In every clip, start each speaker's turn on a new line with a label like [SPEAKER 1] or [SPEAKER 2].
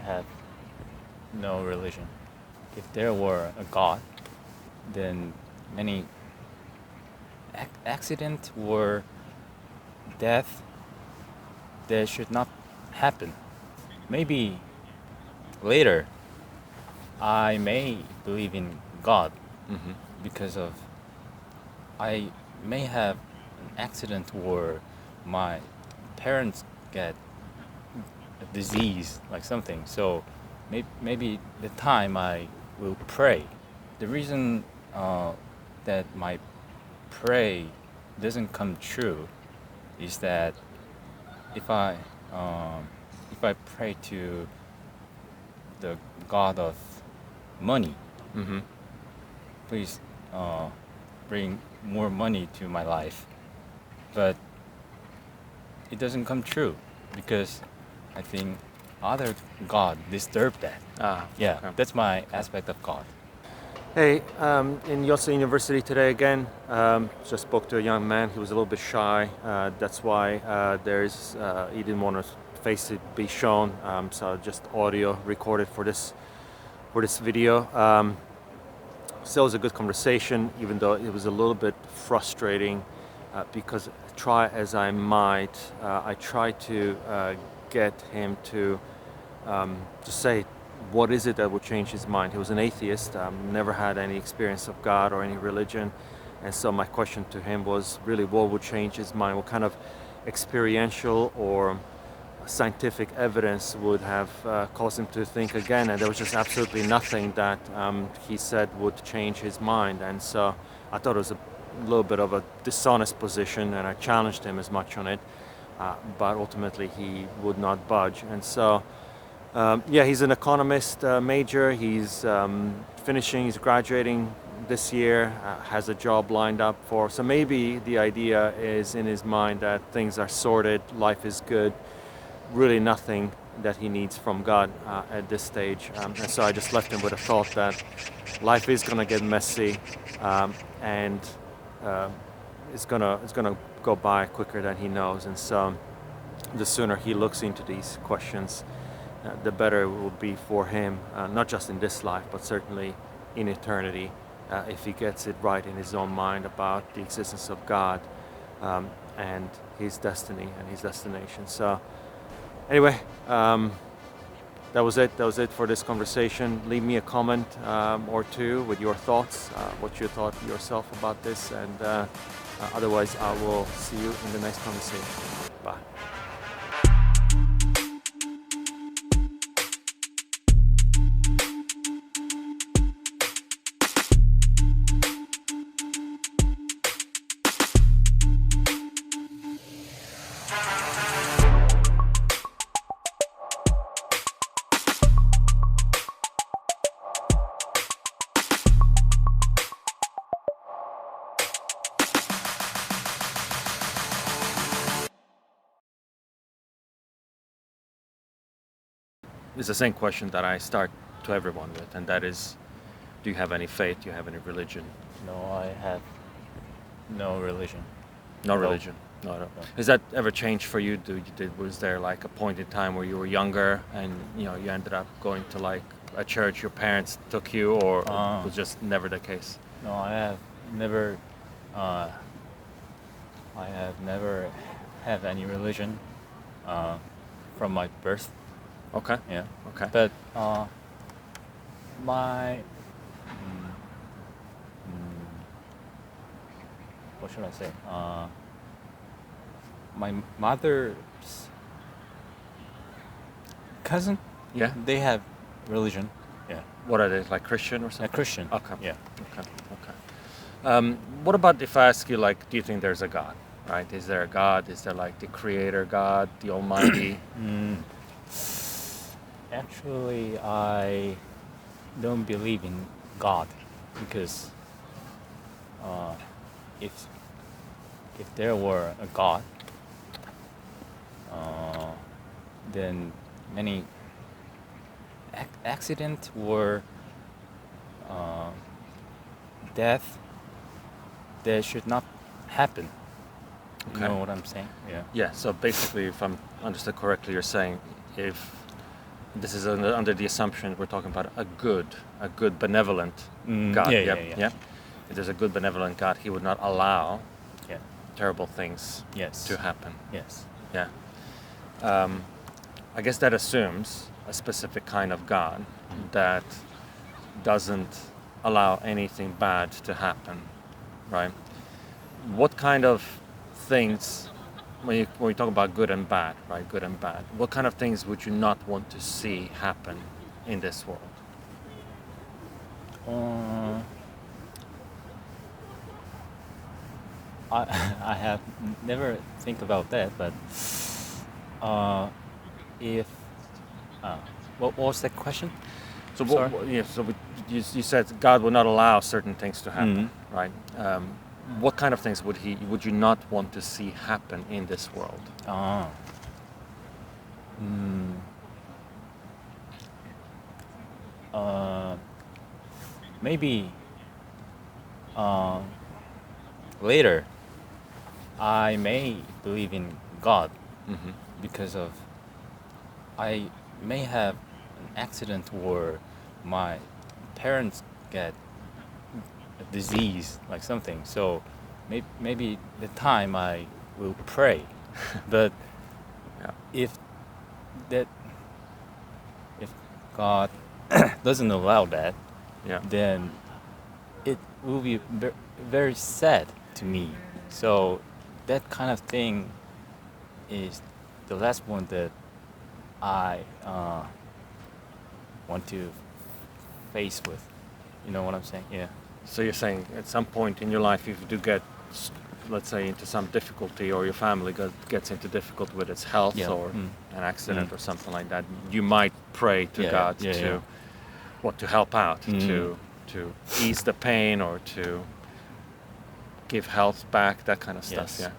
[SPEAKER 1] have no religion. If there were a God, then many accident or death that should not happen. Maybe later I may believe in God because of I may have an accident or my parents get a disease like something. So maybe the time I will pray. The reason that my pray doesn't come true is that if I pray to the God of money, please bring more money to my life, but it doesn't come true because I think other God disturb that. Yeah,
[SPEAKER 2] okay.
[SPEAKER 1] that's my aspect of God.
[SPEAKER 2] Hey, in Yonsei University today again, just spoke to a young man. He was a little bit shy. That's why he didn't want his face to be shown. So just audio recorded for this video. Still was a good conversation, even though it was a little bit frustrating because try as I might, I tried to get him to say what is it that would change his mind. He was an atheist, never had any experience of God or any religion, and so my question to him was really what would change his mind, what kind of experiential or scientific evidence would have caused him to think again, and there was just absolutely nothing that he said would change his mind. And so I thought it was a little bit of a dishonest position, and I challenged him as much on it, but ultimately he would not budge. And so he's an economist major. He's he's graduating this year, has a job lined up for, so maybe the idea is in his mind that things are sorted, life is good, really nothing that he needs from God at this stage. And so I just left him with a thought that life is going to get messy, and it's gonna go by quicker than he knows. And so the sooner he looks into these questions, the better it will be for him, not just in this life, but certainly in eternity, if he gets it right in his own mind about the existence of God and his destiny and his destination. So anyway, that was it. That was it for this conversation. Leave me a comment or two with your thoughts, what you thought yourself about this, and otherwise I will see you in the next conversation. Bye. It's the same question that I start to everyone with, and that is, do you have any faith? Do you have any religion?
[SPEAKER 1] No, I have no religion.
[SPEAKER 2] No religion. No. Has that ever changed for you? Was there like a point in time where you were younger and you ended up going to like a church your parents took you, or it was just never the case?
[SPEAKER 1] No, I have never have any religion from my birth.
[SPEAKER 2] Okay.
[SPEAKER 1] Yeah.
[SPEAKER 2] Okay.
[SPEAKER 1] But my what should I say? My mother's cousin.
[SPEAKER 2] Yeah.
[SPEAKER 1] They have religion. Yeah.
[SPEAKER 2] What are they, like Christian or something?
[SPEAKER 1] A Christian.
[SPEAKER 2] Okay.
[SPEAKER 1] Yeah.
[SPEAKER 2] Okay. What about if I ask you, like, do you think there's a God? Right? Is there a God? Is there like the Creator God, the Almighty?
[SPEAKER 1] Actually, I don't believe in God because if there were a God, then many accident or death that should not happen. You
[SPEAKER 2] Okay.
[SPEAKER 1] know what I'm saying? Yeah.
[SPEAKER 2] Yeah. So basically, if I'm understood correctly, you're saying if this is under the assumption we're talking about a good benevolent God.
[SPEAKER 1] Yeah.
[SPEAKER 2] If there's a good benevolent God, He would not allow
[SPEAKER 1] Yeah.
[SPEAKER 2] terrible things
[SPEAKER 1] Yes.
[SPEAKER 2] to happen.
[SPEAKER 1] Yes.
[SPEAKER 2] Yeah. I guess that assumes a specific kind of God that doesn't allow anything bad to happen, right? What kind of things, when you talk about good and bad, right? Good and bad. What kind of things would you not want to see happen in this world?
[SPEAKER 1] I have never think about that, but if what was that question?
[SPEAKER 2] So,
[SPEAKER 1] Sorry?
[SPEAKER 2] you said God would not allow certain things to happen,
[SPEAKER 1] Mm-hmm.
[SPEAKER 2] right? What kind of things would you not want to see happen in this world?
[SPEAKER 1] Maybe later I may believe in God
[SPEAKER 2] Mm-hmm.
[SPEAKER 1] because of I may have an accident or my parents get a disease like something. So maybe the time I will pray, but
[SPEAKER 2] Yeah.
[SPEAKER 1] if God doesn't allow that,
[SPEAKER 2] Yeah.
[SPEAKER 1] then it will be very sad to me. So that kind of thing is the last one that I want to face with. You know what I'm saying? Yeah.
[SPEAKER 2] So you're saying at some point in your life, if you do get, let's say, into some difficulty, or your family gets into difficulty with its health,
[SPEAKER 1] Yeah.
[SPEAKER 2] or an accident or something like that, you might pray to God to to help out, to ease the pain, or to give health back, that kind of stuff.
[SPEAKER 1] Yes.
[SPEAKER 2] Yeah.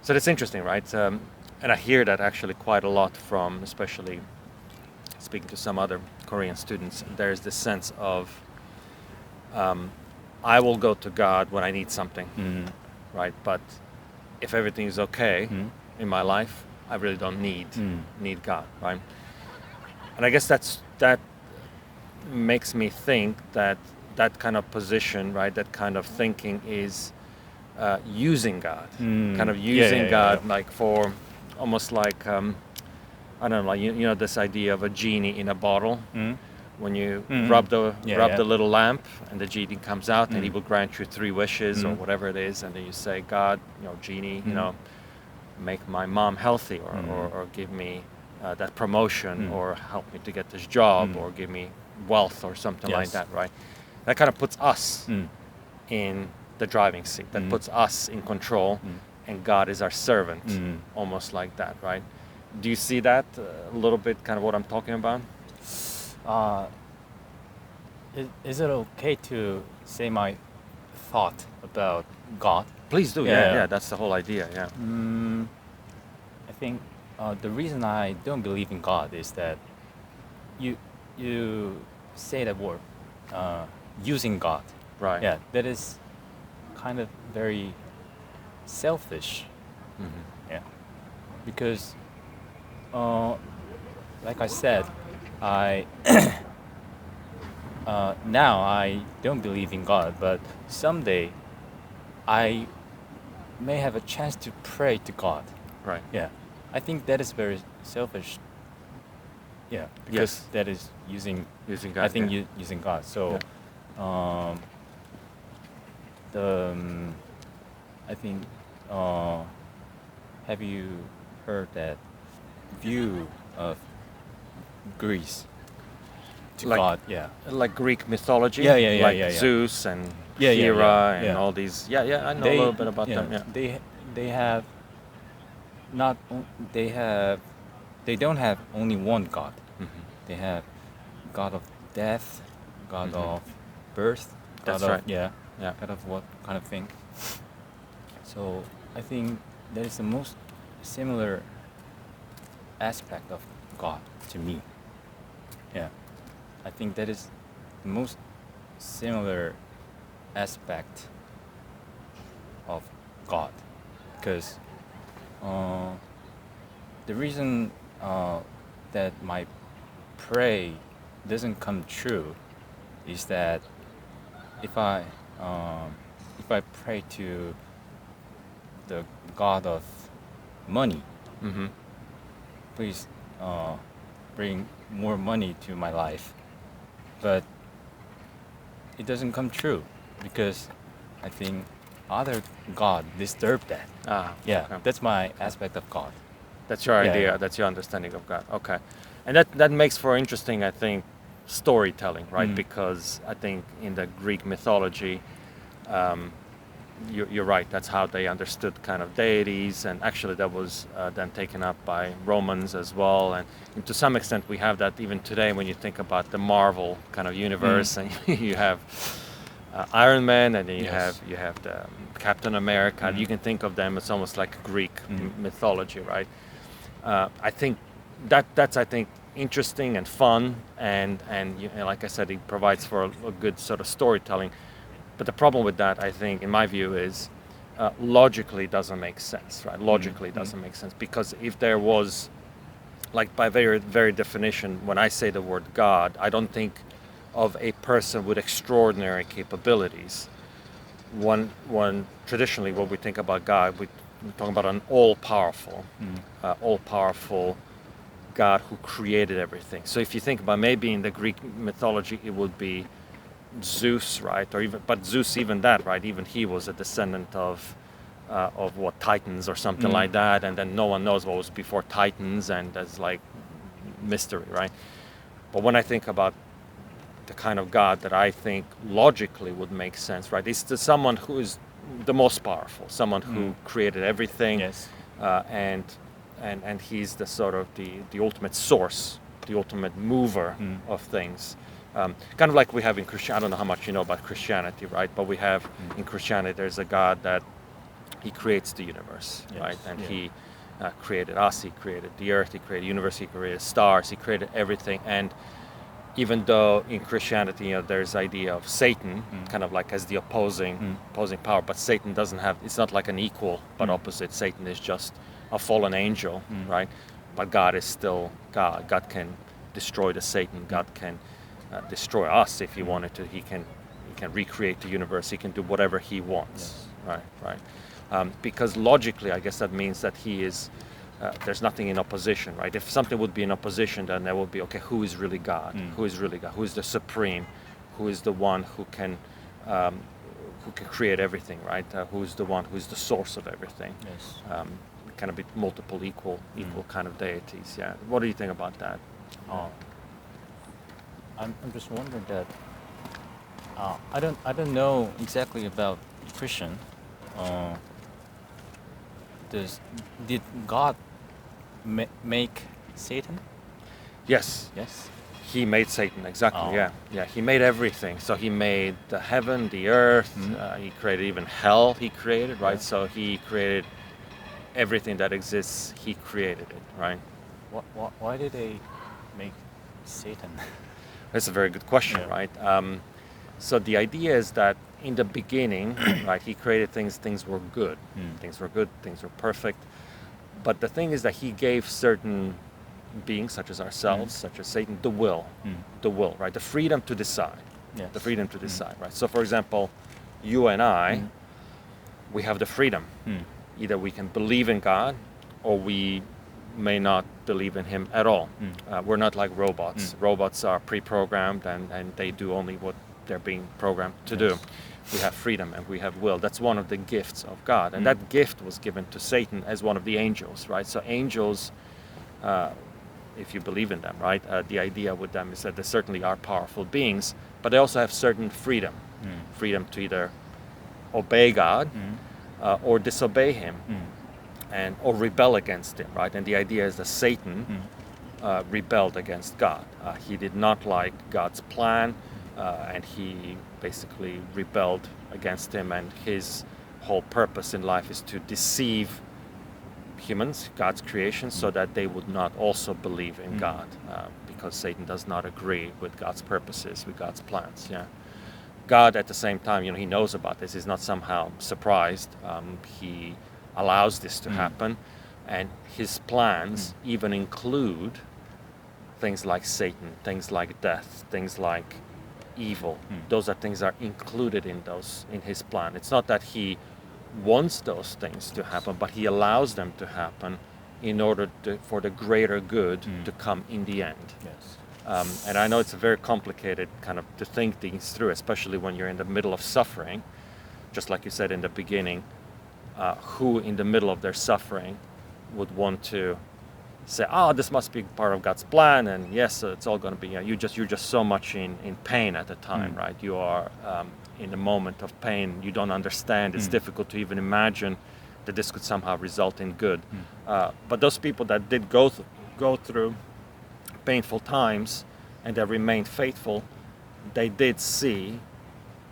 [SPEAKER 2] So that's interesting, right? And I hear that actually quite a lot from, especially speaking to some other Korean students. There's this sense of I will go to God when I need something, right? But if everything is okay in my life, I really don't need God, right? And I guess that makes me think that that kind of position, right? That kind of thinking is using God, kind of using God like for almost like I don't know, like you know this idea of a genie in a bottle. When you rub the little lamp and the genie comes out and he will grant you 3 wishes or whatever it is, and then you say, God, genie, make my mom healthy, or give me that promotion, or help me to get this job, or give me wealth or something like that, right? That kind of puts us in the driving seat. That puts us in control, and God is our servant, almost like that, right? Do you see that a little bit, kind of what I'm talking about?
[SPEAKER 1] Is it okay to say my thought about God?
[SPEAKER 2] Please do. Yeah. That's the whole idea. Yeah.
[SPEAKER 1] I think the reason I don't believe in God is that you say that word, using God.
[SPEAKER 2] Right.
[SPEAKER 1] Yeah, that is kind of very selfish. Yeah, because like I said, I now I don't believe in God, but someday I may have a chance to pray to God.
[SPEAKER 2] Right.
[SPEAKER 1] Yeah, I think that is very selfish. Yeah, because that is using
[SPEAKER 2] God.
[SPEAKER 1] I think using God. So, I think have you heard that view of Greece to
[SPEAKER 2] Like-
[SPEAKER 1] God? Yeah.
[SPEAKER 2] Like Greek mythology.
[SPEAKER 1] Yeah,
[SPEAKER 2] Like Zeus and
[SPEAKER 1] Yeah,
[SPEAKER 2] Hera and
[SPEAKER 1] yeah.
[SPEAKER 2] all these. Yeah. I know a little bit about them. Yeah.
[SPEAKER 1] They have not o- they don't have only one God. They have God of death, God of birth,
[SPEAKER 2] That's
[SPEAKER 1] God of
[SPEAKER 2] right. Yeah.
[SPEAKER 1] God of what kind of thing. So I think that is the most similar aspect of God to me. Yeah, I think that is the most similar aspect of God, because the reason that my pray doesn't come true is that if I pray to the God of money,
[SPEAKER 2] Mm-hmm.
[SPEAKER 1] please bring more money to my life, but it doesn't come true because I think other God disturb that.
[SPEAKER 2] Ah,
[SPEAKER 1] Yeah,
[SPEAKER 2] okay.
[SPEAKER 1] that's my aspect of God.
[SPEAKER 2] That's your
[SPEAKER 1] Yeah,
[SPEAKER 2] idea.
[SPEAKER 1] yeah.
[SPEAKER 2] That's your understanding of God. Okay, and that makes for interesting, I think, storytelling, right? Because I think in the Greek mythology, you're right. That's how they understood kind of deities, and actually that was then taken up by Romans as well. And to some extent, we have that even today when you think about the Marvel kind of universe, and you have Iron Man, and then
[SPEAKER 1] Yes.
[SPEAKER 2] you have the Captain America. You can think of them as almost like Greek mythology, right? I think that's I think interesting and fun, and like I said, it provides for a good sort of storytelling. But the problem with that, I think, in my view, is logically doesn't make sense, right? Logically doesn't make sense, because if there was, like by very definition, when I say the word God, I don't think of a person with extraordinary capabilities. One traditionally, when we think about God, we're talking about an all-powerful God who created everything. So if you think about, maybe in the Greek mythology, it would be Zeus, right? But Zeus, even that, right? Even he was a descendant of what, Titans or something like that, and then no one knows what was before Titans, and there's like mystery, right? But when I think about the kind of God that I think logically would make sense, right? It's someone who is the most powerful, someone who created everything,
[SPEAKER 1] Yes.
[SPEAKER 2] and he's the sort of the ultimate source, the ultimate mover of things. Kind of like we have in Christianity. I don't know how much you know about Christianity, right? But we have in Christianity, there's a God that he creates the universe,
[SPEAKER 1] Yes.
[SPEAKER 2] right? And
[SPEAKER 1] Yeah.
[SPEAKER 2] he created us, he created the earth, he created the universe, he created stars, he created everything. And even though in Christianity, there's the idea of Satan, kind of like as the opposing power, but Satan doesn't have, it's not like an equal but opposite. Satan is just a fallen angel, right? But God is still God. God can destroy the Satan. God can destroy us if he wanted to. He can recreate the universe. He can do whatever he wants, right? Because logically, I guess that means that he is. There's nothing in opposition, right? If something would be in opposition, then there would be, okay, who is really God? Who is really God? Who is the supreme? Who is the one who can create everything, right? Who is the one who is the source of everything?
[SPEAKER 1] Yes.
[SPEAKER 2] Kind of be multiple equal kind of deities. Yeah. What do you think about that?
[SPEAKER 1] I'm just wondering that I don't know exactly about Christian. Did God make Satan?
[SPEAKER 2] Yes.
[SPEAKER 1] Yes.
[SPEAKER 2] He made Satan, exactly.
[SPEAKER 1] Oh.
[SPEAKER 2] Yeah. He made everything. So he made the heaven, the earth. He created even hell. He created, right?
[SPEAKER 1] Yeah.
[SPEAKER 2] So he created everything that exists. He created it, right?
[SPEAKER 1] Why did they make Satan?
[SPEAKER 2] That's a very good question,
[SPEAKER 1] Yeah.
[SPEAKER 2] right? So the idea is that in the beginning, right, he created things. Things were good. Things were good. Things were perfect. But the thing is that he gave certain beings, such as ourselves, such as Satan, the will, right? The freedom to decide.
[SPEAKER 1] Yes.
[SPEAKER 2] The freedom to decide, right? So, for example, you and I, we have the freedom. Either we can believe in God, or we may not believe in Him at all. We're not like robots. Robots are pre-programmed, and they do only what they're being programmed to do. We have freedom and we have will. That's one of the gifts of God, and that gift was given to Satan as one of the angels, right? So angels, if you believe in them, right? The idea with them is that they certainly are powerful beings, but they also have certain freedom. Freedom to either obey God or disobey Him, or rebel against Him, right? And the idea is that Satan rebelled against God. He did not like God's plan, and he basically rebelled against Him, and his whole purpose in life is to deceive humans, God's creation, so that they would not also believe in God, because Satan does not agree with God's purposes, with God's plans. Yeah, God at the same time, He knows about this. He's not somehow surprised. He allows this to happen, and His plans even include things like Satan, things like death, things like evil. Those are things that are included in his plan. It's not that he wants those things to happen, but he allows them to happen in order for the greater good to come in the end.
[SPEAKER 1] Yes.
[SPEAKER 2] And I know it's a very complicated kind of to think things through, especially when you're in the middle of suffering. Just like you said in the beginning, who in the middle of their suffering would want to say, "Oh, this must be part of God's plan," and yes, it's all going to be. You're just so much in pain at the time, right? You are in a moment of pain. You don't understand. It's difficult to even imagine that this could somehow result in good. But those people that did go through painful times and they remained faithful, they did see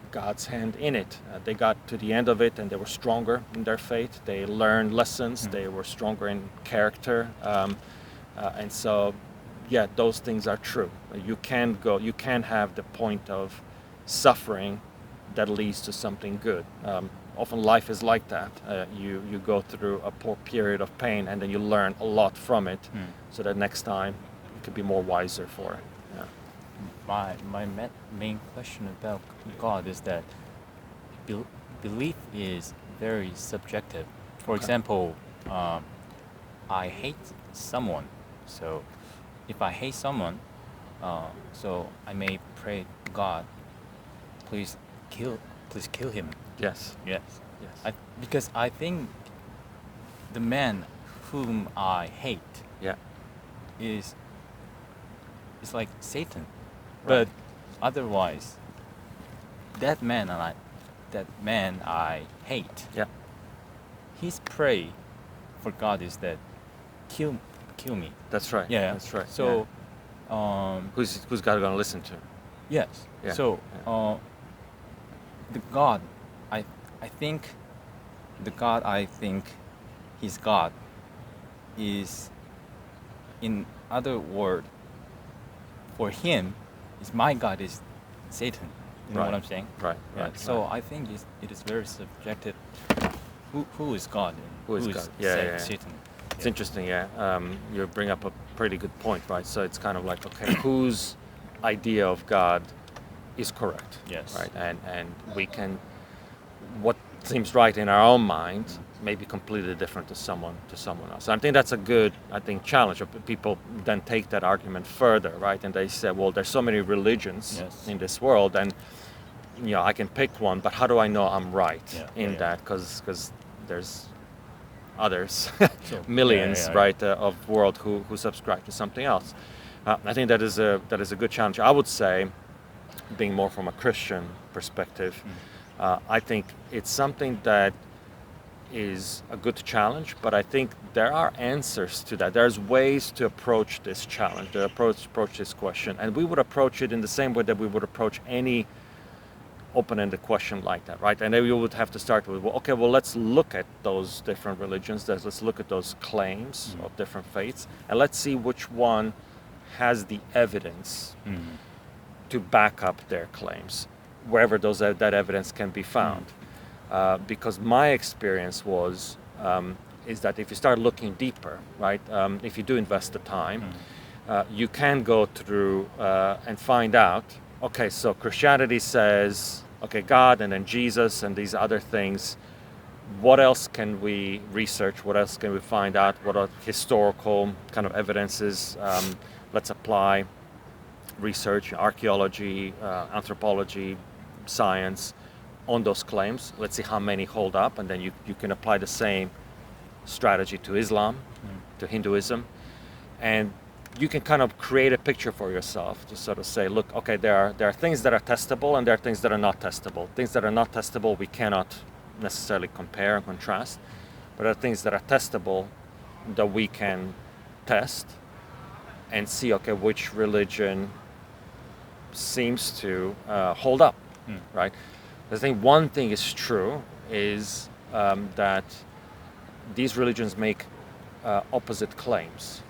[SPEAKER 2] God's hand in it. They got to the end of it and they were stronger in their faith. They learned lessons. They were stronger in character. And so, yeah, those things are true. You can have the point of suffering that leads to something good. Often life is like that. You go through a poor period of pain and then you learn a lot from it, so that next time you could be more wiser for it. Yeah.
[SPEAKER 1] My main question about God is that belief is very subjective. For example, I hate someone. So if I hate someone, so I may pray, God, please kill him.
[SPEAKER 2] Yes.
[SPEAKER 1] Yes.
[SPEAKER 2] Yes.
[SPEAKER 1] Because I think the man whom I hate
[SPEAKER 2] Yeah.
[SPEAKER 1] is like Satan.
[SPEAKER 2] Right.
[SPEAKER 1] But otherwise, that man I hate,
[SPEAKER 2] Yeah.
[SPEAKER 1] his pray for God is that kill me.
[SPEAKER 2] That's right.
[SPEAKER 1] Yeah.
[SPEAKER 2] That's right.
[SPEAKER 1] So,
[SPEAKER 2] who's God going to listen to?
[SPEAKER 1] yes.
[SPEAKER 2] Yeah.
[SPEAKER 1] So, the God, I think, the God I think he's God is, in other word, for him, is my God is Satan. You know
[SPEAKER 2] Right.
[SPEAKER 1] what I'm saying?
[SPEAKER 2] Right.
[SPEAKER 1] Yeah.
[SPEAKER 2] Right.
[SPEAKER 1] So
[SPEAKER 2] right.
[SPEAKER 1] I think it is very subjective. Who is God? And
[SPEAKER 2] Who is God? Yeah.
[SPEAKER 1] Satan?
[SPEAKER 2] It's interesting, yeah. You bring up a pretty good point, right? So it's kind of like, okay, whose idea of God is correct?
[SPEAKER 1] Yes.
[SPEAKER 2] Right, and we can, what seems right in our own mind may be completely different to someone else. I think that's a good, challenge. People then take that argument further, right? And they say, well, there's so many religions
[SPEAKER 1] Yes.
[SPEAKER 2] in this world, and I can pick one, but how do I know I'm right in that? Because there's others,
[SPEAKER 1] So,
[SPEAKER 2] millions, right, of world who subscribe to something else. I think that is a good challenge. I would say, being more from a Christian perspective, I think it's something that is a good challenge, but I think there are answers to that. There's ways to approach this challenge, to approach this question, and we would approach it in the same way that we would approach any open-ended question like that, right? And then we would have to start with, let's look at those different religions, let's look at those claims of different faiths, and let's see which one has the evidence to back up their claims, wherever that evidence can be found. Because my experience is that if you start looking deeper, right, if you do invest the time, you can go through and find out, okay, so Christianity says, okay, God and then Jesus and these other things, what else can we research? What else can we find out? What are historical kind of evidences? Let's apply research, archaeology, anthropology, science on those claims. Let's see how many hold up, and then you can apply the same strategy to Islam, to Hinduism, and you can kind of create a picture for yourself to sort of say, look, okay, there are things that are testable and there are things that are not testable. Things that are not testable we cannot necessarily compare and contrast, but there are things that are testable that we can test and see, okay, which religion seems to hold up, right? I think one thing is true is that these religions make opposite claims.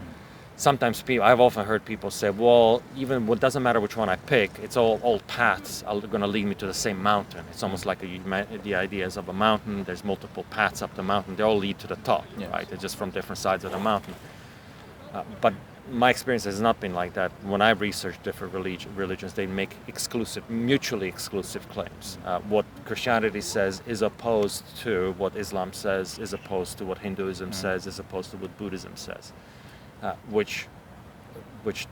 [SPEAKER 2] Sometimes I've often heard people say, well, even it doesn't matter which one I pick, it's all paths are going to lead me to the same mountain. It's almost like the ideas of a mountain. There's multiple paths up the mountain. They all lead to the top, right? They're just from different sides of the mountain. But my experience has not been like that. When I researched different religions, they make mutually exclusive claims. What Christianity says is opposed to what Islam says, is opposed to what Hinduism says, is opposed to what Buddhism says, which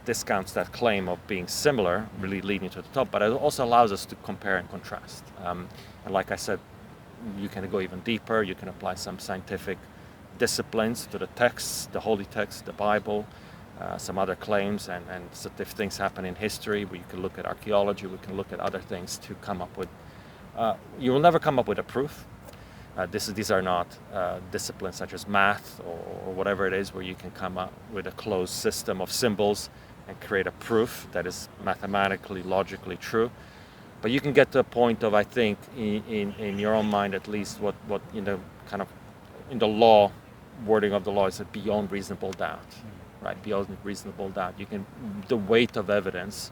[SPEAKER 2] discounts that claim of being similar, really leading to the top, but it also allows us to compare and contrast. And like I said, you can go even deeper, you can apply some scientific disciplines to the texts, the holy text, the Bible, some other claims, and so if things happen in history, we can look at archaeology, we can look at other things to come up with, you will never come up with a proof. These are not disciplines such as math or whatever it is where you can come up with a closed system of symbols and create a proof that is mathematically, logically true. But you can get to a point of, I think, in your own mind at least, what in the law, wording of the law is that beyond reasonable doubt, right? Beyond reasonable doubt, the weight of evidence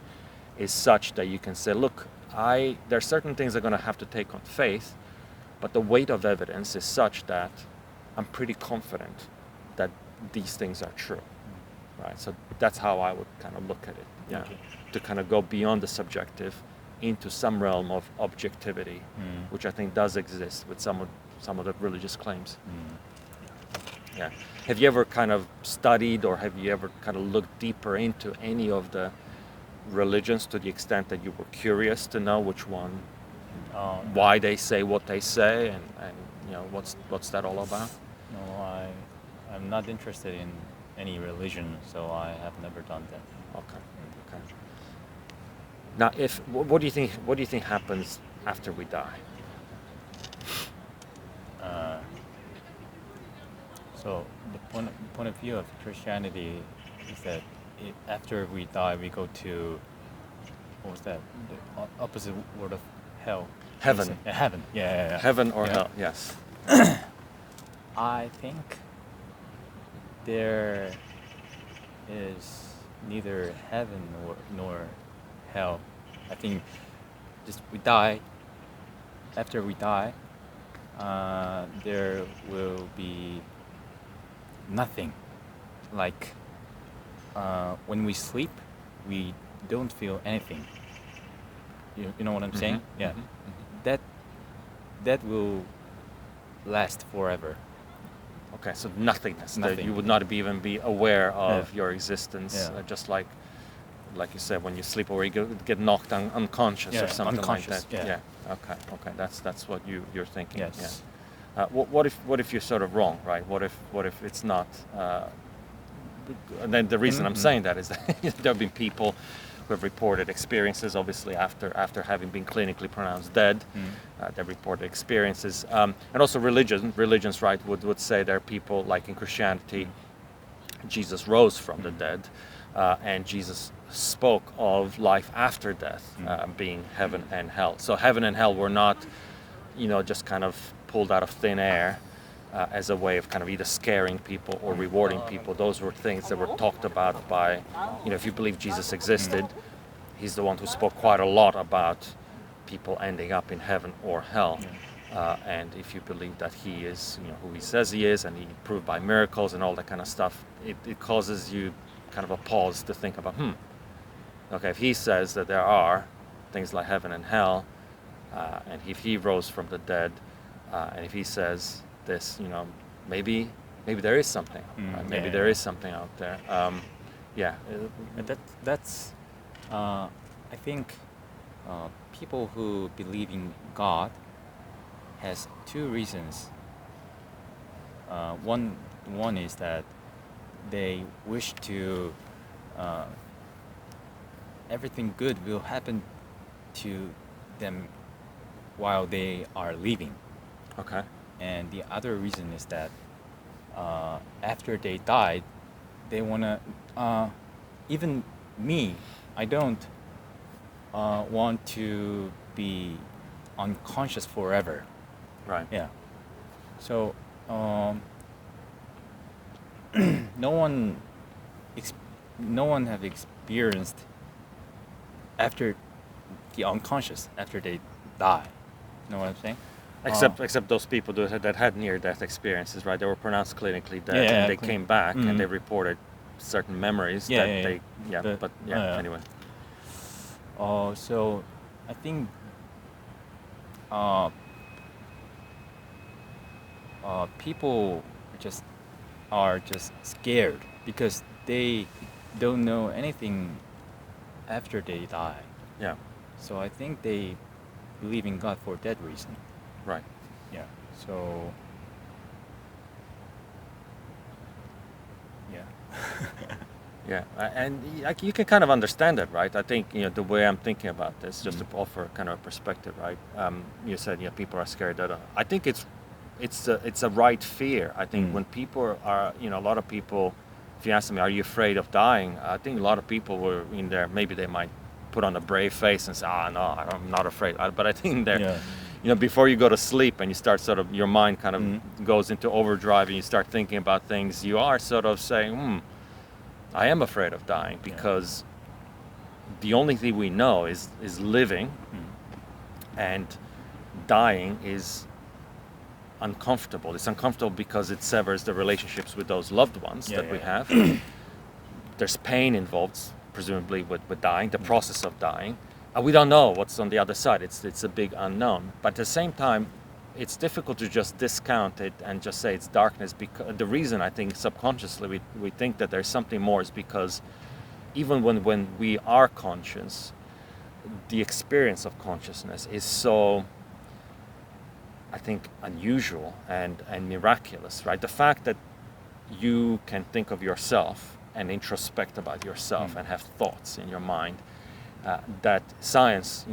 [SPEAKER 2] is such that you can say, look, there are certain things I'm going to have to take on faith, but the weight of evidence is such that I'm pretty confident that these things are true, right? So that's how I would kind of look at it,
[SPEAKER 1] Okay.
[SPEAKER 2] to kind of go beyond the subjective into some realm of objectivity, which I think does exist with some of the religious claims. Yeah. Have you ever kind of studied, or have you ever kind of looked deeper into any of the religions to the extent that you were curious to know which one, why they say what they say, and what's that all about?
[SPEAKER 1] No, I'm not interested in any religion, so I have never done that.
[SPEAKER 2] Okay. Now, what do you think happens after we die?
[SPEAKER 1] So the point of view of Christianity is that after we die, we go to, what was that? The opposite word of hell.
[SPEAKER 2] Heaven.
[SPEAKER 1] Heaven. Yeah.
[SPEAKER 2] Heaven or hell? Yes.
[SPEAKER 1] I think there is neither heaven nor hell. I think just we die. After we die, there will be nothing. Like when we sleep, we don't feel anything. You know what I'm saying? Yeah. That will last forever.
[SPEAKER 2] Okay, so nothingness.
[SPEAKER 1] Nothing.
[SPEAKER 2] You would not even be aware of your existence,
[SPEAKER 1] Yeah.
[SPEAKER 2] just like you said, when you sleep or you get knocked unconscious or something
[SPEAKER 1] unconscious,
[SPEAKER 2] like that.
[SPEAKER 1] yeah.
[SPEAKER 2] Okay. That's what you're thinking.
[SPEAKER 1] Yes.
[SPEAKER 2] Yeah. What if you're sort of wrong, right? What if it's not? And then the reason I'm saying that is that there have been people who have reported experiences, obviously after having been clinically pronounced dead. They reported experiences, and also religions, right, would say there are people, like in Christianity, Jesus rose from the dead, and Jesus spoke of life after death, being heaven and hell. So heaven and hell were not, just kind of pulled out of thin air as a way of kind of either scaring people or rewarding people. Those were things that were talked about by, if you believe Jesus existed, he's the one who spoke quite a lot about people ending up in heaven or hell. And if you believe that he is, who he says he is, and he proved by miracles and all that kind of stuff, it causes you kind of a pause to think about, okay, if he says that there are things like heaven and hell, and if he rose from the dead, and if he says this, maybe there is something. Right? Maybe there is something out there.
[SPEAKER 1] That's I think people who believe in God has two reasons. One is that they wish to everything good will happen to them while they are living.
[SPEAKER 2] Okay.
[SPEAKER 1] And the other reason is that after they died, they wanna. Even me, I don't want to be unconscious forever.
[SPEAKER 2] Right.
[SPEAKER 1] Yeah. So no one have experienced after the unconscious after they die. You know what I'm saying?
[SPEAKER 2] Except those people that had near-death experiences, right? They were pronounced clinically dead, and they came back and they reported certain memories
[SPEAKER 1] Yeah,
[SPEAKER 2] that
[SPEAKER 1] yeah, yeah.
[SPEAKER 2] they,
[SPEAKER 1] But,
[SPEAKER 2] anyway.
[SPEAKER 1] So I think uh, people just are just scared because they don't know anything after they die.
[SPEAKER 2] Yeah,
[SPEAKER 1] So I think they believe in God for that reason.
[SPEAKER 2] right.
[SPEAKER 1] Yeah. So yeah.
[SPEAKER 2] Yeah, and like you can kind of understand it, right? I think the way I'm thinking about this, just to offer kind of a perspective, right? You said people are scared. I think it's a right fear. I think when people are, a lot of people, if you ask them, are you afraid of dying? I think a lot of people were in there. Maybe they might put on a brave face and say, no, I'm not afraid. But I think they're, before you go to sleep and you start sort of, your mind kind of goes into overdrive and you start thinking about things, you are sort of saying, I am afraid of dying because the only thing we know is living, and dying is uncomfortable. It's uncomfortable because it severs the relationships with those loved ones that we have. There's pain involved, presumably, with dying, the process of dying. We don't know what's on the other side. It's a big unknown. But at the same time, it's difficult to just discount it and just say it's darkness, because the reason I think subconsciously we think that there's something more is because even when we are conscious, the experience of consciousness is so, I think, unusual and miraculous, right? The fact that you can think of yourself and introspect about yourself and have thoughts in your mind, that science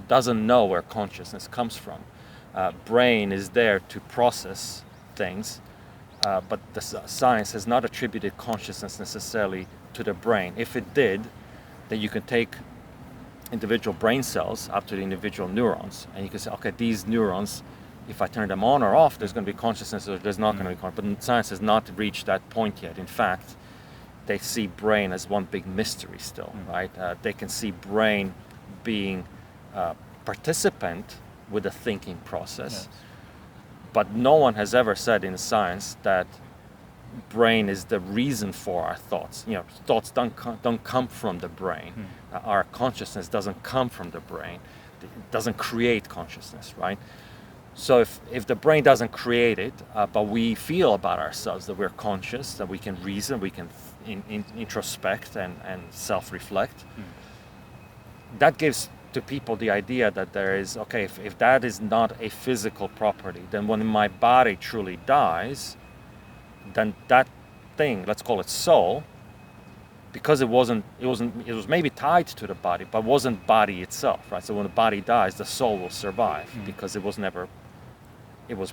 [SPEAKER 2] doesn't know where consciousness comes from. Brain is there to process things, but the science has not attributed consciousness necessarily to the brain. If it did, then you can take individual brain cells up to the individual neurons, and you can say, okay, these neurons, if I turn them on or off, there's going to be consciousness or there's not going to be consciousness. But science has not reached that point yet. In fact, they see brain as one big mystery still, right? They can see brain being a participant with the thinking process, but no one has ever said in science that brain is the reason for our thoughts. Thoughts don't come from the brain. Our consciousness doesn't come from the brain. It doesn't create consciousness, right? So if the brain doesn't create it, but we feel about ourselves that we're conscious, that we can reason, we can introspect and self-reflect, that gives to people the idea that there is, okay, if that is not a physical property, then when my body truly dies, then that thing, let's call it soul, because it was maybe tied to the body, but wasn't body itself, right? So when the body dies, the soul will survive because it was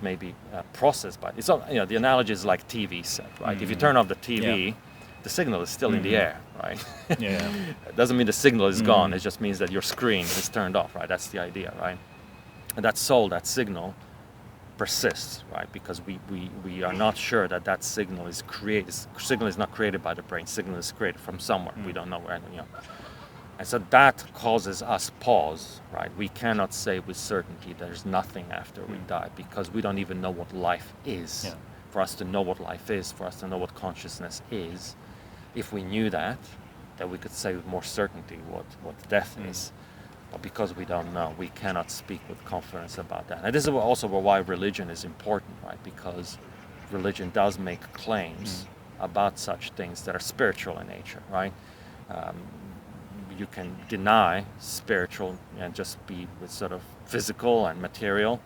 [SPEAKER 2] maybe processed by. It's not, the analogy is like TV set, right? If you turn off the TV, the signal is still in the air, right? It doesn't mean the signal is gone. It just means that your screen is turned off, right? That's the idea, right? And that soul, that signal, persists, right? Because we are not sure that signal is created. Signal is not created by the brain. Signal is created from somewhere. We don't know where. And so that causes us pause, right? We cannot say with certainty there's nothing after we die, because we don't even know what life is. For us to know what life is, for us to know what consciousness is, if we knew that we could say with more certainty what death is. But because we don't know, we cannot speak with confidence about that. And this is also why religion is important, right? Because religion does make claims about such things that are spiritual in nature, right? You can deny spiritual and just be with sort of physical and material,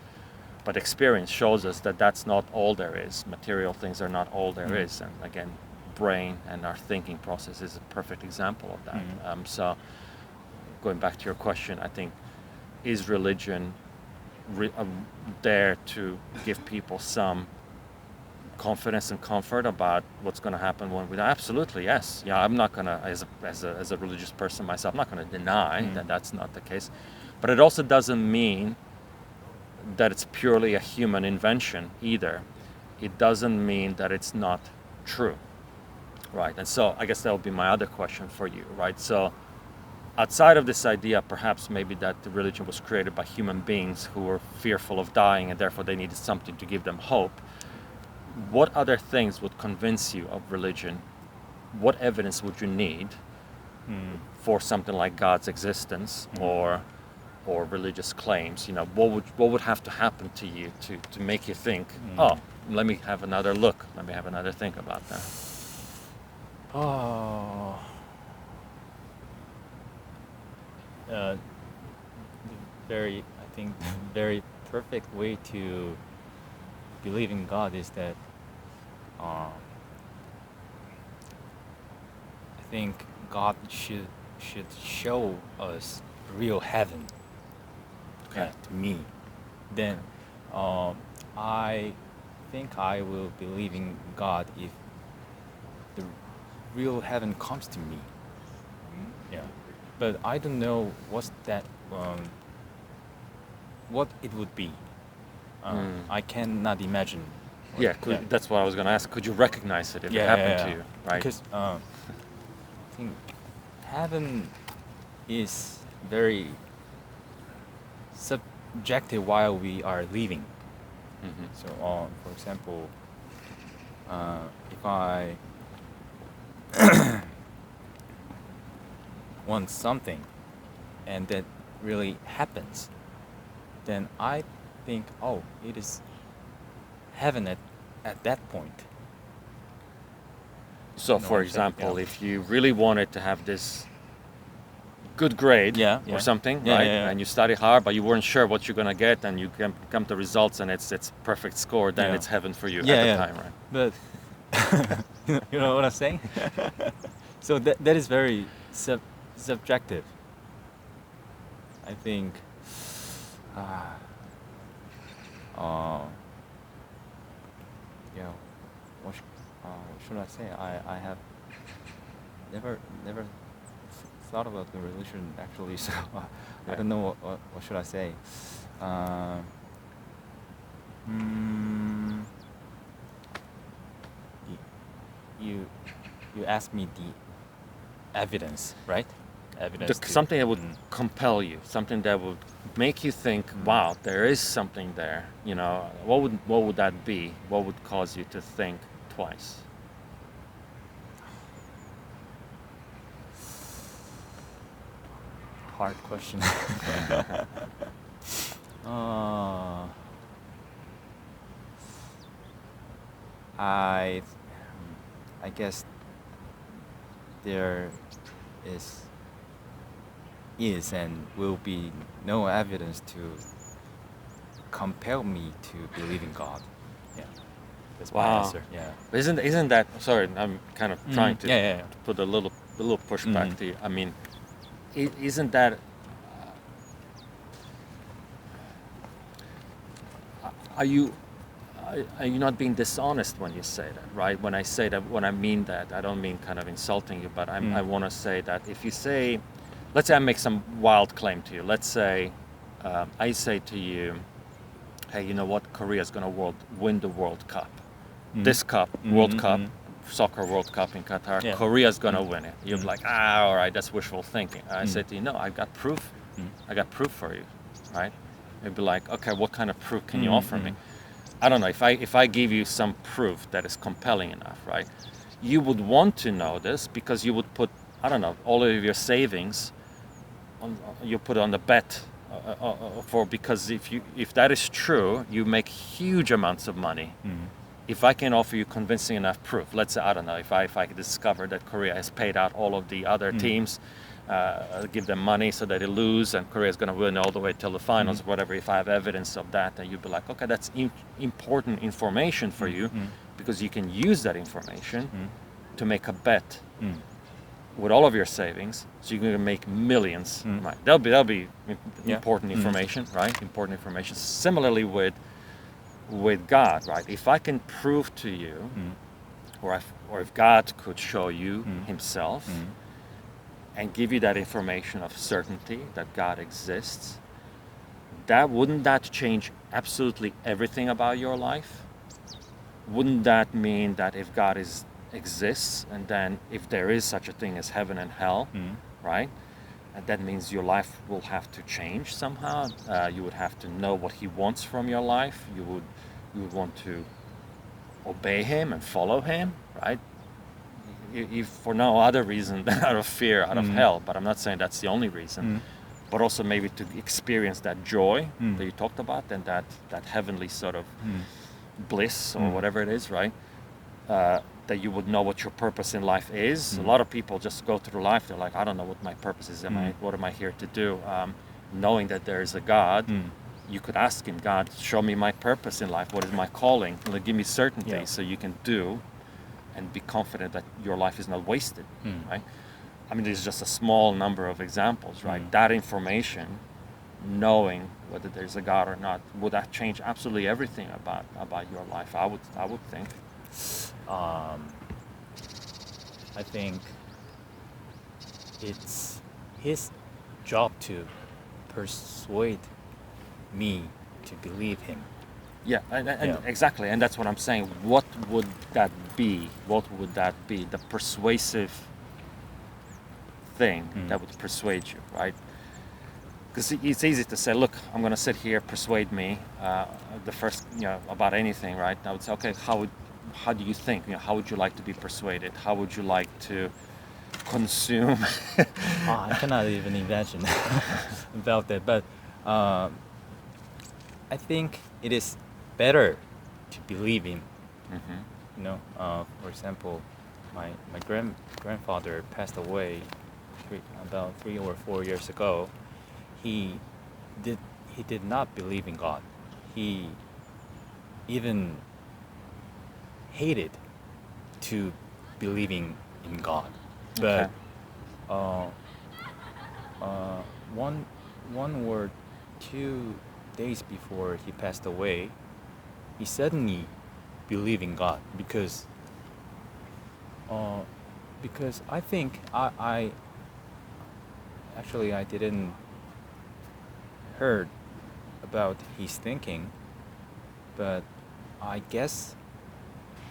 [SPEAKER 2] but experience shows us that that's not all there is. Material things are not all there is. And again, brain and our thinking process is a perfect example of that. So going back to your question, I think, is religion there to give people some confidence and comfort about what's going to happen when we die? Absolutely, yes. I'm not going to, as a religious person myself, I'm not going to deny that that's not the case. But it also doesn't mean that it's purely a human invention either. It doesn't mean that it's not true, right? And so I guess that would be my other question for you, right? So outside of this idea, perhaps maybe that the religion was created by human beings who were fearful of dying and therefore they needed something to give them hope, what other things would convince you of religion
[SPEAKER 3] what evidence would you need for something like God's existence or religious claims? You know, what would have to happen to you to make you think, oh, let me have another look, let me have another think about that?
[SPEAKER 1] Oh, the I think, very perfect way to believe in God is that I think God should show us real heaven.
[SPEAKER 3] Okay.
[SPEAKER 1] To me, then I think I will believe in God if the real heaven comes to me. Yeah, but I don't know what it would be. I cannot imagine.
[SPEAKER 3] That's what I was going to ask. Could you recognize it if it happened to you, right?
[SPEAKER 1] Because I think heaven is very subjective while we are living. So, for example, if I want something and that really happens, then I think, oh, it is heaven at that point.
[SPEAKER 3] So, for example, if you really wanted to have this good grade or something, right? And you study hard, but you weren't sure what you're gonna get, and you come to results, and it's perfect score, then it's heaven for you at the time, right?
[SPEAKER 1] But you know what I'm saying? So that is very subjective. I think. What should I say? I have never thought about the religion actually, so I don't know what should I say. You asked me the evidence, right? Evidence.
[SPEAKER 3] Something that would compel you, something that would make you think, wow, there is something there. You know, what would that be? What would cause you to think twice?
[SPEAKER 1] Hard question. I guess there is and will be no evidence to compel me to believe in God. Yeah, that's my answer. Yeah.
[SPEAKER 3] Isn't that? Sorry, I'm kind of trying to put a little pushback to you. I mean, isn't that? Are you not being dishonest when you say that, right? When I say that, when I mean that, I don't mean kind of insulting you, but I want to say that if you say, let's say I make some wild claim to you. Let's say I say to you, hey, you know what? Korea's going to win the World Cup. This cup, World Cup, Soccer World Cup in Qatar, Korea's going to win it. You're like, all right, that's wishful thinking. I say to you, no, I've got proof. I got proof for you, right? You'd be like, okay, what kind of proof can you offer me? I don't know, if I give you some proof that is compelling enough, right? You would want to know this because you would put, I don't know, all of your savings you put on the bet because if that is true, you make huge amounts of money. If I can offer you convincing enough proof, let's say, I don't know, if I discover that Korea has paid out all of the other teams, give them money so that they lose, and Korea is going to win all the way till the finals, or whatever. If I have evidence of that, then you'd be like, okay, that's important information for you, because you can use that information to make a bet with all of your savings, so you're going to make millions. Right? That'll be important information, right? Important information. Similarly with God, right? If I can prove to you, or if God could show you Himself. And give you that information of certainty that God exists, wouldn't that change absolutely everything about your life? Wouldn't that mean that if God exists, and then if there is such a thing as heaven and hell, right? And that means your life will have to change somehow. You would have to know what He wants from your life. You would want to obey Him and follow Him, right? if for no other reason than out of fear, out of hell, but I'm not saying that's the only reason, but also maybe to experience that joy that you talked about, and that heavenly sort of bliss or whatever it is, right? That you would know what your purpose in life is. A lot of people just go through life, they're like, I don't know what my purpose is, what am I here to do? Knowing that there is a God, you could ask him, God, show me my purpose in life, what is my calling? Like, give me certainty so you can do and be confident that your life is not wasted, right? I mean, there's just a small number of examples, right? That information, knowing whether there's a God or not, would that change absolutely everything about your life? I would think.
[SPEAKER 1] I think it's his job to persuade me to believe him.
[SPEAKER 3] Yeah, and exactly, and that's what I'm saying. What would that be? What would that be? The persuasive thing that would persuade you, right? Because it's easy to say, look, I'm going to sit here, persuade me, the first, about anything, right? I would say, okay, how do you think? How would you like to be persuaded? How would you like to consume?
[SPEAKER 1] I cannot even imagine about that, but I think it is better to believe him. For example, my grandfather passed away about 3 or 4 years ago. He did not believe in God. He even hated to believing in God. But one or 2 days before he passed away, he suddenly believed in God because I think I didn't heard about his thinking, but I guess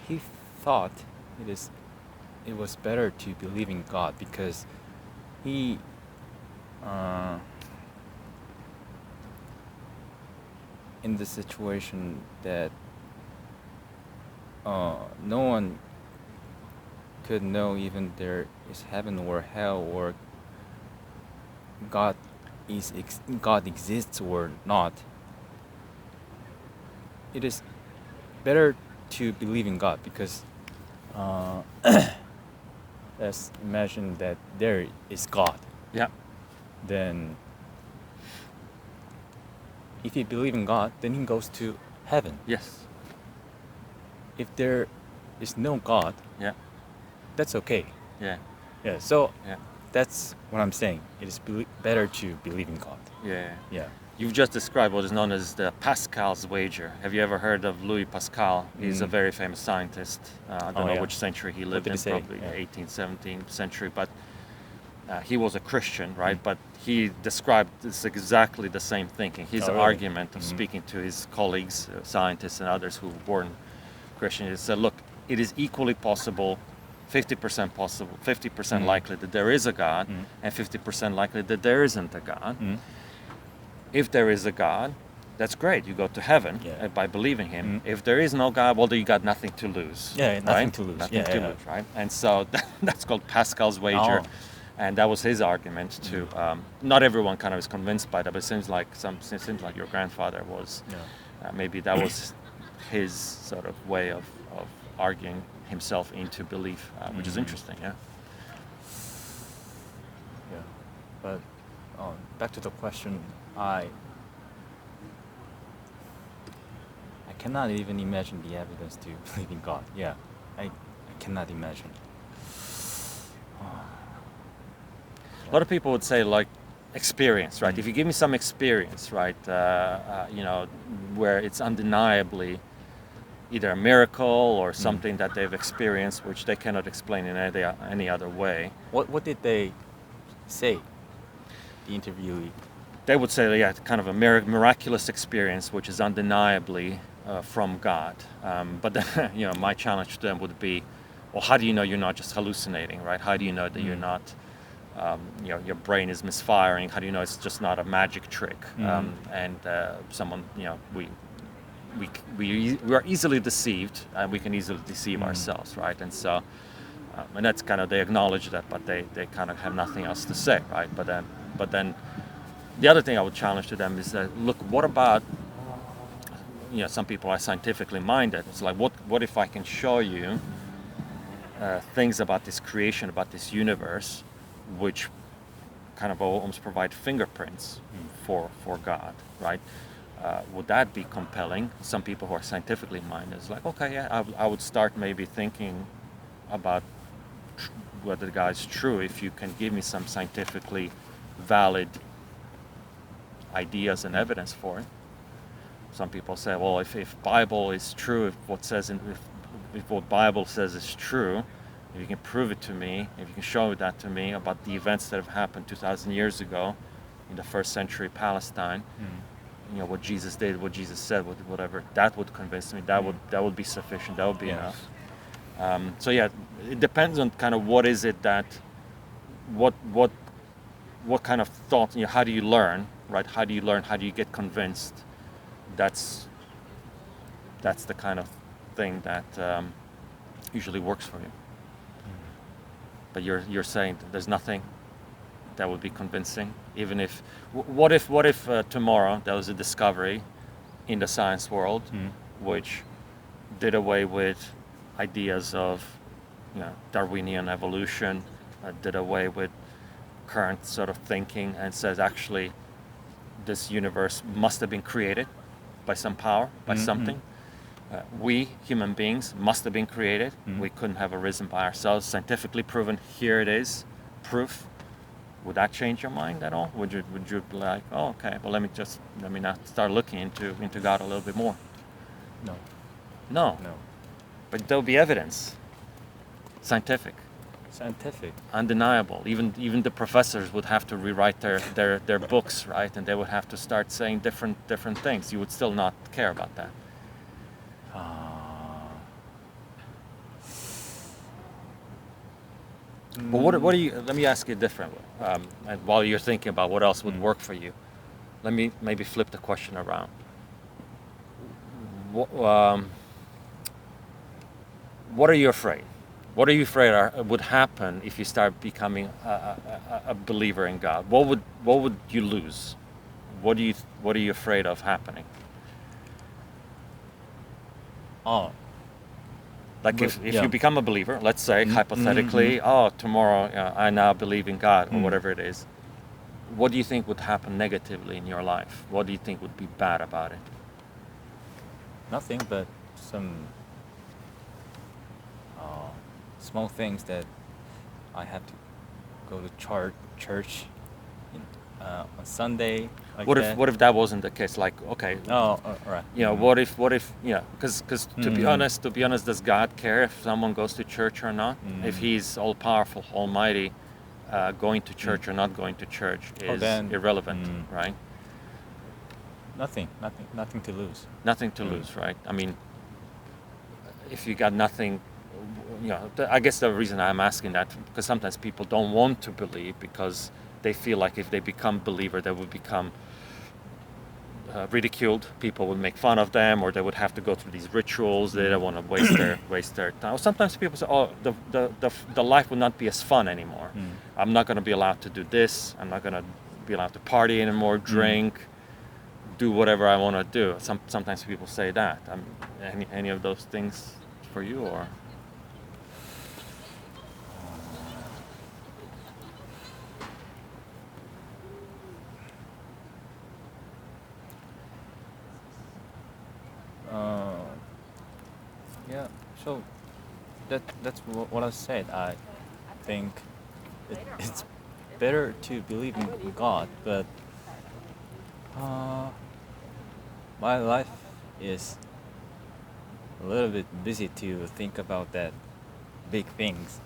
[SPEAKER 1] he thought it was better to believe in God because he in the situation that no one could know even there is heaven or hell or God exists or not. It is better to believe in God because let's imagine that there is God.
[SPEAKER 3] Yeah.
[SPEAKER 1] Then if you believe in God, then he goes to heaven.
[SPEAKER 3] Yes.
[SPEAKER 1] If there is no God, that's okay.
[SPEAKER 3] Yeah.
[SPEAKER 1] Yeah. So that's what I'm saying. It is better to believe in God.
[SPEAKER 3] Yeah.
[SPEAKER 1] Yeah.
[SPEAKER 3] You've just described what is known as the Pascal's wager. Have you ever heard of Louis Pascal? He's a very famous scientist. I don't know which century he lived in, probably 18th, 17th century, but he was a Christian, right? But he described this exactly the same thinking. His argument of speaking to his colleagues, scientists and others who weren't Christian, he said, look, it is equally possible, 50% possible, 50% likely that there is a God, and 50% likely that there isn't a God. If there is a God, that's great. You go to heaven by believing him. If there is no God, well, then you got nothing to lose.
[SPEAKER 1] Yeah, nothing to lose.
[SPEAKER 3] Nothing to lose, right? And so that's called Pascal's wager. And that was his argument to. Not everyone kind of is convinced by that, but it seems like your grandfather was. Maybe that was his sort of way of arguing himself into belief, which is interesting. Yeah.
[SPEAKER 1] Yeah, but back to the question, I cannot even imagine the evidence to believe in God. Yeah, I cannot imagine.
[SPEAKER 3] A lot of people would say like experience, right? If you give me some experience, right, where it's undeniably either a miracle or something that they've experienced which they cannot explain in any other way.
[SPEAKER 1] What did they say? The interviewee.
[SPEAKER 3] They would say, kind of a miraculous experience which is undeniably from God. But then, my challenge to them would be, well, how do you know you're not just hallucinating, right? How do you know that you're not, your brain is misfiring? How do you know it's just not a magic trick? And someone, we are easily deceived, and we can easily deceive ourselves, right? And so And that's kind of, they acknowledge that, but they kind of have nothing else to say, right? But then the other thing I would challenge to them is that, look, what about, some people are scientifically minded. It's like, what if I can show you things about this creation, about this universe, which kind of almost provide fingerprints for God, right? Would that be compelling? Some people who are scientifically minded is like, okay, yeah, I would start maybe thinking about whether God is true if you can give me some scientifically valid ideas and evidence for it. Some people say, well, if Bible is true, if what Bible says is true, if you can prove it to me, if you can show that to me about the events that have happened 2,000 years ago in the first century Palestine, what Jesus did, what Jesus said, whatever, that would convince me. That would be sufficient. That would be enough. So yeah, it depends on kind of what is it that, what kind of thought, how do you learn, right? How do you learn? How do you get convinced? That's the kind of thing that usually works for you. But you're saying that there's nothing that would be convincing, even if, what if tomorrow there was a discovery in the science world which did away with ideas of Darwinian evolution, did away with current sort of thinking, and says actually this universe must have been created by some power, by something. We human beings must have been created. We couldn't have arisen by ourselves. Scientifically proven. Here it is, proof. Would that change your mind at all? Would you be like, oh, okay, well let me now start looking into God a little bit more? No. But there'll be evidence. Scientific, undeniable. Even the professors would have to rewrite their books, right? And they would have to start saying different things. You would still not care about that. But what do you? Let me ask you a different way. And while you're thinking about what else would work for you, let me maybe flip the question around. What are you afraid? What are you afraid would happen if you start becoming a believer in God? What would you lose? What are you afraid of happening? Like if you become a believer, let's say hypothetically, tomorrow I now believe in God or whatever it is. What do you think would happen negatively in your life? What do you think would be bad about it?
[SPEAKER 1] Nothing, but some small things that I have to go to church on Sunday. Like
[SPEAKER 3] what if that wasn't the case? Like, okay.
[SPEAKER 1] Right.
[SPEAKER 3] What if because to be honest, does God care if someone goes to church or not? If He's all powerful, almighty, going to church or not going to church is irrelevant, right?
[SPEAKER 1] Nothing to lose.
[SPEAKER 3] Nothing to lose, right? I mean, if you got nothing, I guess the reason I'm asking that, because sometimes people don't want to believe because they feel like if they become believer, they would become ridiculed. People would make fun of them, or they would have to go through these rituals. They don't want to waste their time. Sometimes people say, "Oh, the life will not be as fun anymore. I'm not going to be allowed to do this. I'm not going to be allowed to party anymore, drink, do whatever I want to do." Sometimes people say that. Any of those things for you, or?
[SPEAKER 1] Yeah, so that's what I said. I think it's better to believe in God, but my life is a little bit busy to think about that big things.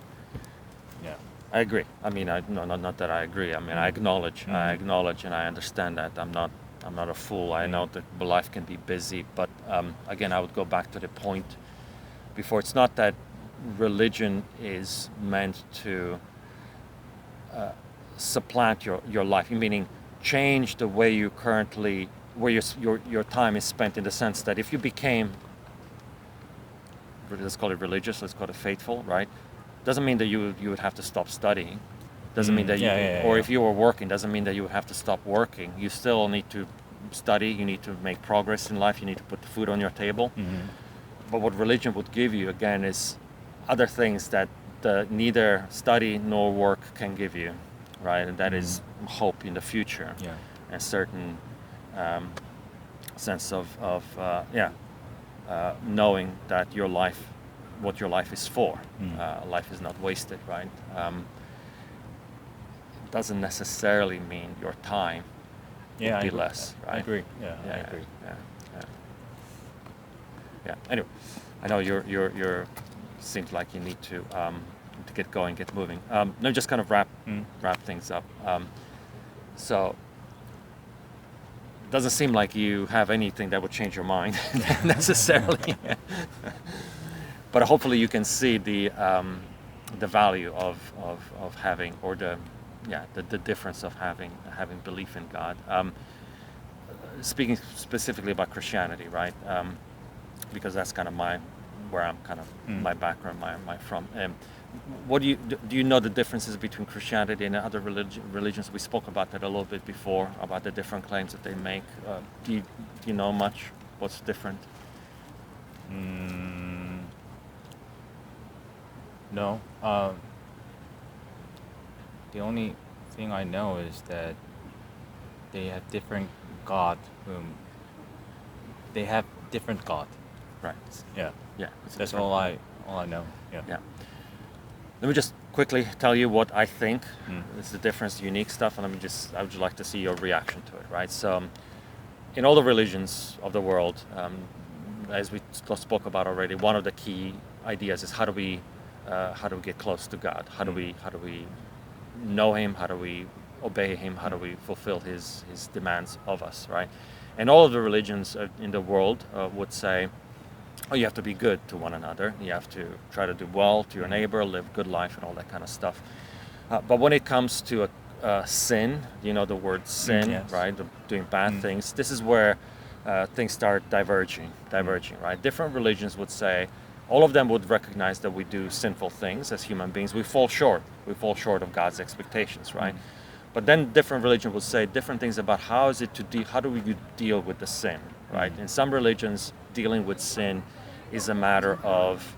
[SPEAKER 1] Yeah,
[SPEAKER 3] I agree. I mean, not that I agree. I mean, I acknowledge and I understand that. I'm not a fool. I know that life can be busy, but again, I would go back to the point before. It's not that religion is meant to supplant your life, meaning change the way you currently, where your time is spent, in the sense that if you became, let's call it religious, let's call it faithful, right? doesn't mean that you would have to stop studying. Doesn't mean that if you were working, doesn't mean that you would have to stop working. You still need to study. You need to make progress in life. You need to put the food on your table. But what religion would give you again is other things that neither study nor work can give you, right? And that is hope in the future, a certain sense of knowing that what your life is for. Life is not wasted, right? It doesn't necessarily mean your time would be less, right?
[SPEAKER 1] I agree. I agree.
[SPEAKER 3] Yeah. Anyway, I know you're seems like you need to get going, get moving. Let me just kind of wrap things up. So it doesn't seem like you have anything that would change your mind necessarily, but hopefully you can see the value of having, or the difference of having belief in God. Speaking specifically about Christianity, right? Because that's kind of where I'm kind of my background, my from. What do you know the differences between Christianity and other religions? We spoke about that a little bit before, about the different claims that they make. Do you know much? What's different?
[SPEAKER 1] No. The only thing I know is that they have different God they have different God.
[SPEAKER 3] Right.
[SPEAKER 1] Yeah. That's
[SPEAKER 3] right.
[SPEAKER 1] all I know. Yeah.
[SPEAKER 3] Let me just quickly tell you what I think is the difference, unique stuff, and I would like to see your reaction to it, right? So, in all the religions of the world, as we spoke about already, one of the key ideas is how do we get close to God? How do we know Him? How do we obey Him? How do we fulfill His demands of us, right? And all of the religions in the world would say, you have to be good to one another. You have to try to do well to your neighbor, live good life, and all that kind of stuff. But when it comes to sin, you know the word sin, right? Doing bad things. This is where things start diverging, right? Different religions would say, all of them would recognize that we do sinful things as human beings. We fall short of God's expectations, right? But then different religions will say different things about how do we deal with the sin, right? In some religions, dealing with sin is a matter of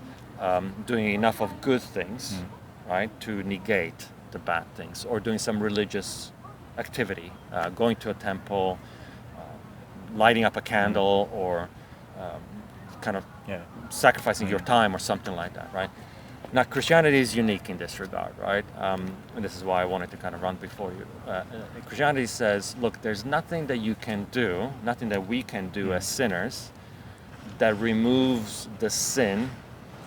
[SPEAKER 3] doing enough of good things, right, to negate the bad things, or doing some religious activity, going to a temple, lighting up a candle, or sacrificing your time or something like that, right? Now, Christianity is unique in this regard, right? And this is why I wanted to kind of run before you. Christianity says, look, there's nothing that you can do, nothing that we can do as sinners that removes the sin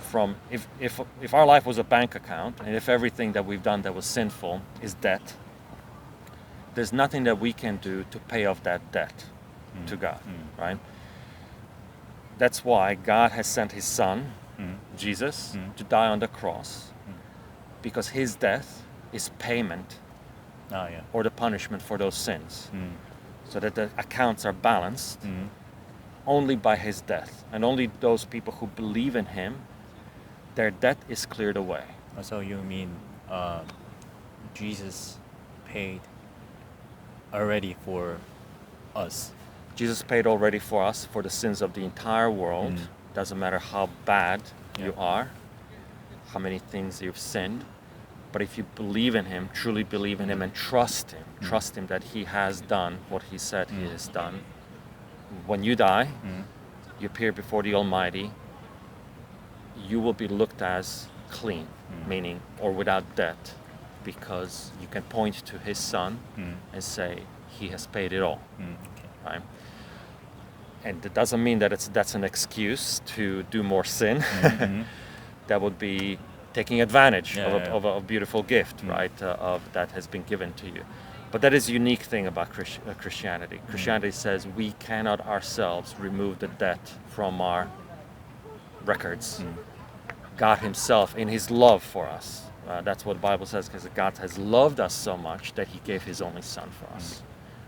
[SPEAKER 3] from, if our life was a bank account, and if everything that we've done that was sinful is debt, there's nothing that we can do to pay off that debt to God, right? That's why God has sent His Son, Jesus, to die on the cross, because His death is payment or the punishment for those sins, so that the accounts are balanced only by His death, and only those people who believe in Him, their debt is cleared away.
[SPEAKER 1] So you mean Jesus paid already for us?
[SPEAKER 3] Jesus paid already for us for the sins of the entire world. Doesn't matter how bad you are, how many things you've sinned, but if you believe in Him, truly believe in Him, and trust Him that He has done what He said He has done, when you die, you appear before the Almighty, you will be looked as clean, meaning, or without debt, because you can point to His Son and say, He has paid it all, right? And it doesn't mean that that's an excuse to do more sin. That would be taking advantage of a beautiful gift, right, of that has been given to you. But that is a unique thing about Christianity. Christianity says we cannot ourselves remove the debt from our records. God Himself, in His love for us, that's what the Bible says, because God has loved us so much that He gave His only Son for us,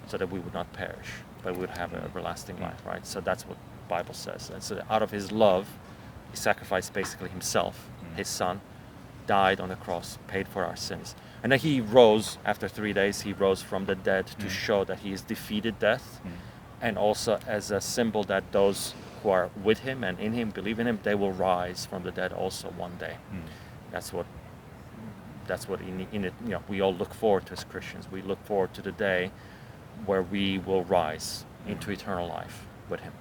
[SPEAKER 3] so that we would not perish, but we would have an everlasting life, right? So that's what the Bible says. And so out of His love, He sacrificed basically Himself, His Son, died on the cross, paid for our sins. And then he rose after 3 days. He rose from the dead to show that he has defeated death, and also as a symbol that those who are with him and in him, believe in him, they will rise from the dead also one day. That's what in it, we all look forward to as Christians. We look forward to the day where we will rise into eternal life with him.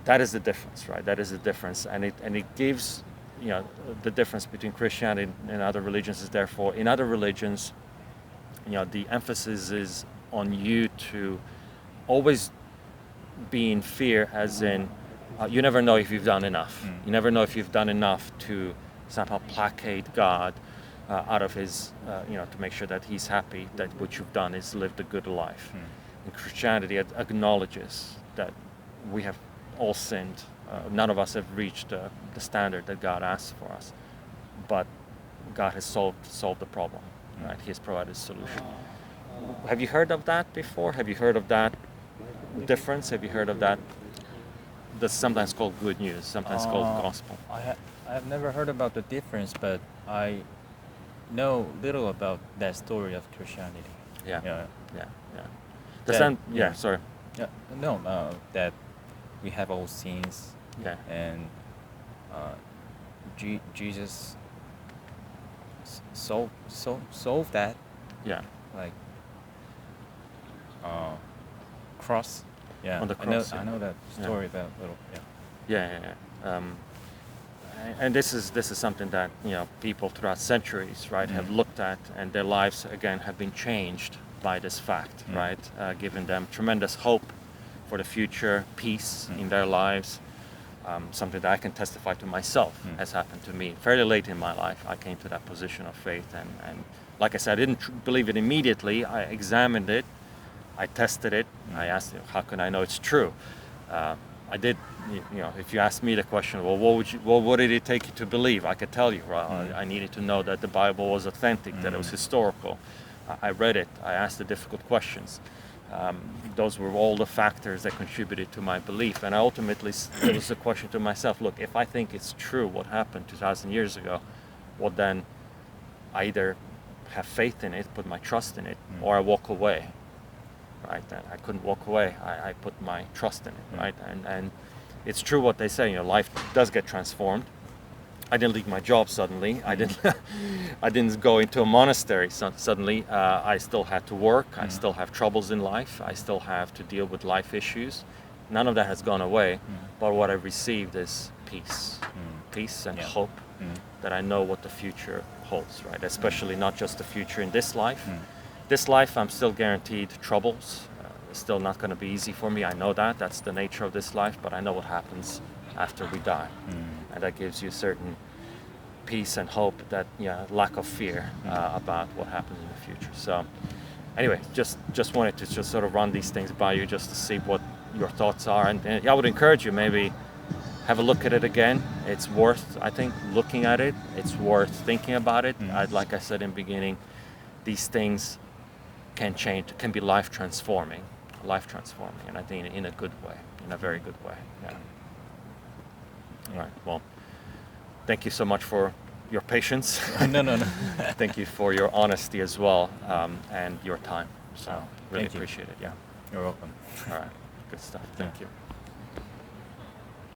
[SPEAKER 3] That is the difference, right? That is the difference, and it gives, the difference between Christianity and other religions is therefore in other religions, the emphasis is on you to always be in fear, as in you never know if you've done enough. You never know if you've done enough to somehow placate God out of his, to make sure that he's happy that what you've done is lived a good life. And Christianity acknowledges that we have all sinned. None of us have reached the standard that God asks for us, but God has solved the problem. Right? He has provided a solution. Have you heard of that before? Have you heard of that difference? Have you heard of that? That's sometimes called good news, sometimes called gospel.
[SPEAKER 1] I have never heard about the difference, but I know little about that story of Christianity.
[SPEAKER 3] Yeah.
[SPEAKER 1] That-
[SPEAKER 3] Sorry.
[SPEAKER 1] Yeah, no, that we have all sins,
[SPEAKER 3] Yeah.
[SPEAKER 1] and Jesus solved that,
[SPEAKER 3] Yeah.
[SPEAKER 1] like cross. Yeah,
[SPEAKER 3] On the cross,
[SPEAKER 1] I know that story about little. Yeah.
[SPEAKER 3] Yeah. And this is something that people throughout centuries, right, have looked at, and their lives again have been changed by this fact, right, giving them tremendous hope for the future, peace in their lives. Something that I can testify to myself has happened to me fairly late in my life. I came to that position of faith, and like I said, I didn't believe it immediately. I examined it, I tested it. I asked, how can I know it's true? I did. If you ask me the question, well, what did it take you to believe? I could tell you. Well, I needed to know that the Bible was authentic, that it was historical. I read it. I asked the difficult questions. Those were all the factors that contributed to my belief. And I ultimately, it was a question to myself, look, if I think it's true what happened 2,000 years ago, well then I either have faith in it, put my trust in it, or I walk away. Right? And I couldn't walk away. I put my trust in it, right? And it's true what they say, life does get transformed. I didn't leave my job suddenly. I didn't go into a monastery suddenly. I still had to work. I still have troubles in life. I still have to deal with life issues. None of that has gone away. But what I received is peace. Peace and hope that I know what the future holds, right? Especially not just the future in this life. This life, I'm still guaranteed troubles. It's still not going to be easy for me. I know that. That's the nature of this life. But I know what happens after we die. And that gives you certain peace and hope, that lack of fear about what happens in the future. So anyway, just wanted to just sort of run these things by you just to see what your thoughts are. And I would encourage you, maybe have a look at it again. It's worth, I think, looking at it. It's worth thinking about it. Like I said in the beginning, these things can change, can be life transforming, and I think in a good way, in a very good way. Yeah. All right. Well, thank you so much for your patience.
[SPEAKER 1] No.
[SPEAKER 3] Thank you for your honesty as well, and your time. So really
[SPEAKER 1] Thank you.
[SPEAKER 3] appreciate it. Yeah.
[SPEAKER 1] You're welcome.
[SPEAKER 3] All right. Good stuff. Thank you.